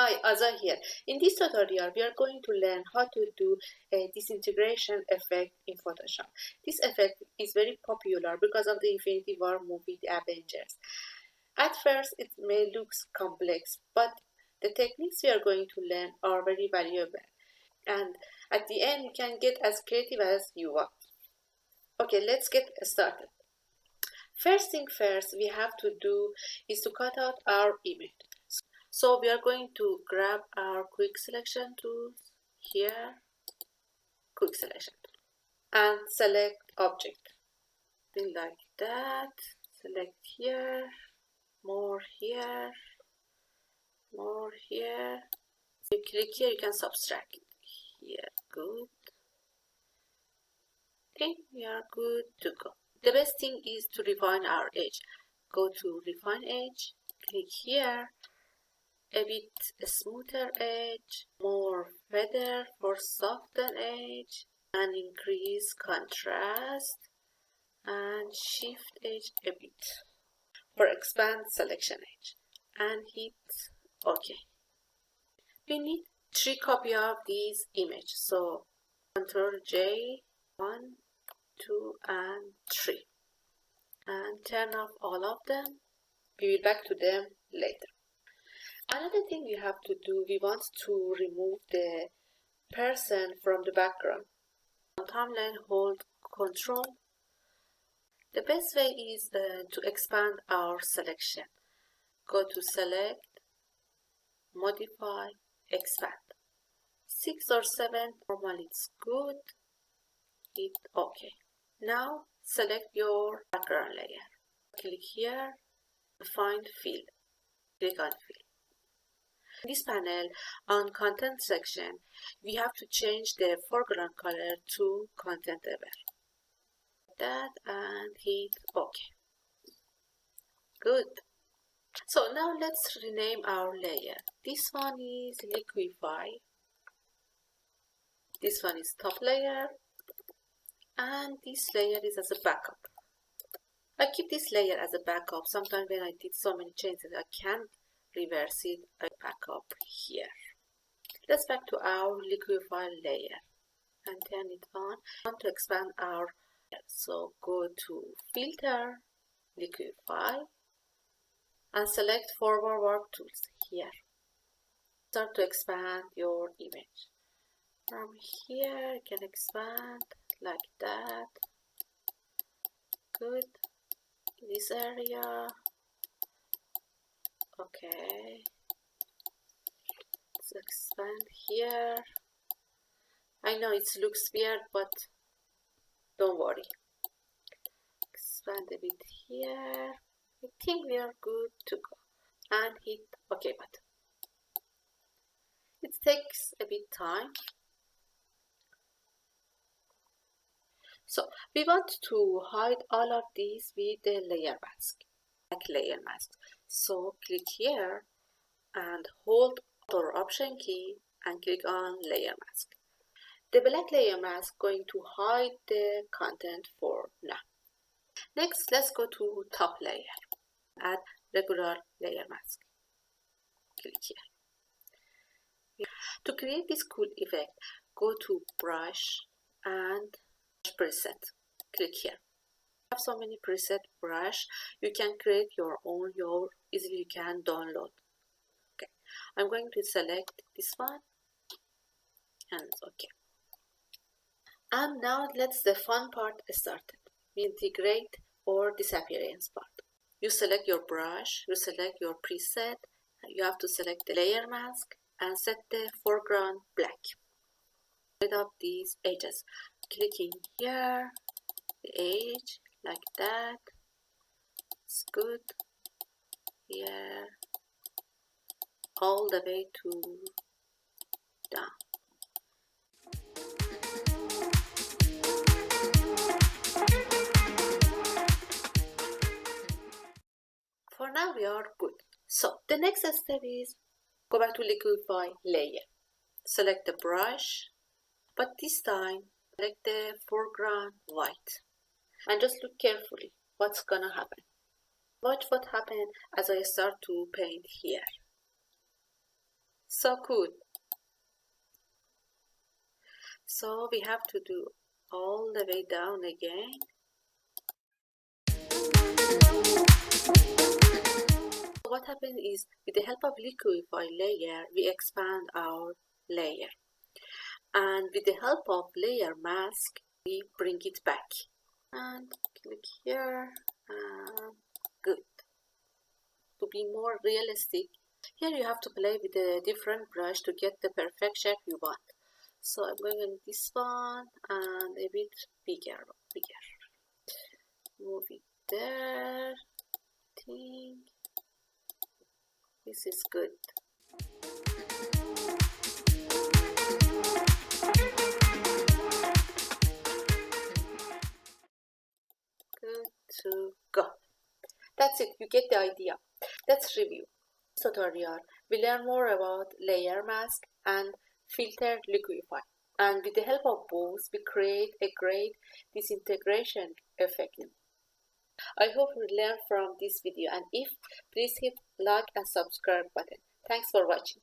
Hi, Azza here. In this tutorial, we are going to learn how to do a disintegration effect in Photoshop. This effect is very popular because of the Infinity War movie, The Avengers. At first, it may look complex, but the techniques we are going to learn are very valuable. And at the end, you can get as creative as you want. Okay, let's get started. First thing first, we have to do is to cut out our image. So we are going to grab our quick selection tools here, quick selection tool, and select object. Then like that, select here, more here, more here. You click here, you can subtract it. Here, good. Okay, we are good to go. The best thing is to refine our edge. Go to refine edge, click here, a bit smoother edge, more feather for soften edge, and increase contrast, and shift edge a bit for expand selection edge, and hit OK. We need 3 copies of these images, so Ctrl J, 1, 2, and 3, and turn off all of them. We will back to them later. Another thing we have to do, we want to remove the person from the background. On timeline, hold Control. The best way is to expand our selection. Go to Select, Modify, Expand. 6 or 7, normally it's good. Hit OK. Now select your background layer. Click here, find Fill. Click on Fill. In this panel, on content section, we have to change the foreground color to content ever. That and hit OK. Good. So now let's rename our layer. This one is Liquify. This one is top layer. And this layer is as a backup. I keep this layer as a backup. Sometimes when I did so many changes, I can't reverse it. I back up here. Let's back to our Liquify layer and turn it on. I want to expand our layer. So go to Filter, Liquify, and select Forward Warp Tools here. Start to expand your image. From here, you can expand like that. Good. This area. Okay. Let's expand here. I know it looks weird, but don't worry. Expand a bit here. I think we are good to go. And hit OK button. It takes a bit time. So we want to hide all of these with the layer mask, black layer mask. So click here and hold or Option key and click on layer mask. The black layer mask going to hide the content for now. Next, let's go to top layer. Add regular layer mask. Click here. To create this cool effect, go to Brush and Preset. Click here. I have so many preset brush. You can create your own. Easily you can download. Okay, I'm going to select this one and OK. And now let's the fun part started. We integrate or disappearance part. You select your brush, you select your preset, you have to select the layer mask and set the foreground black. Set up these edges. Clicking here, the edge like that. It's good. Here, all the way to down. For now we are good. So the next step is go back to Liquify layer. Select the brush, but this time select the foreground white. And just look carefully what's gonna happen. Watch what happens as I start to paint here. So cool. So we have to do all the way down again. What happens is, with the help of Liquify layer, we expand our layer. And with the help of layer mask, we bring it back. And click here, and good. To be more realistic, here you have to play with a different brush to get the perfect shape you want. So I'm going on this one and a bit bigger. Move it there. Think this is good. Good to go. That's it, you get the idea. Let's review. In this tutorial, we learn more about layer mask and filter Liquify. And with the help of both, we create a great disintegration effect. I hope you learned from this video, and if, please hit like and subscribe button. Thanks for watching.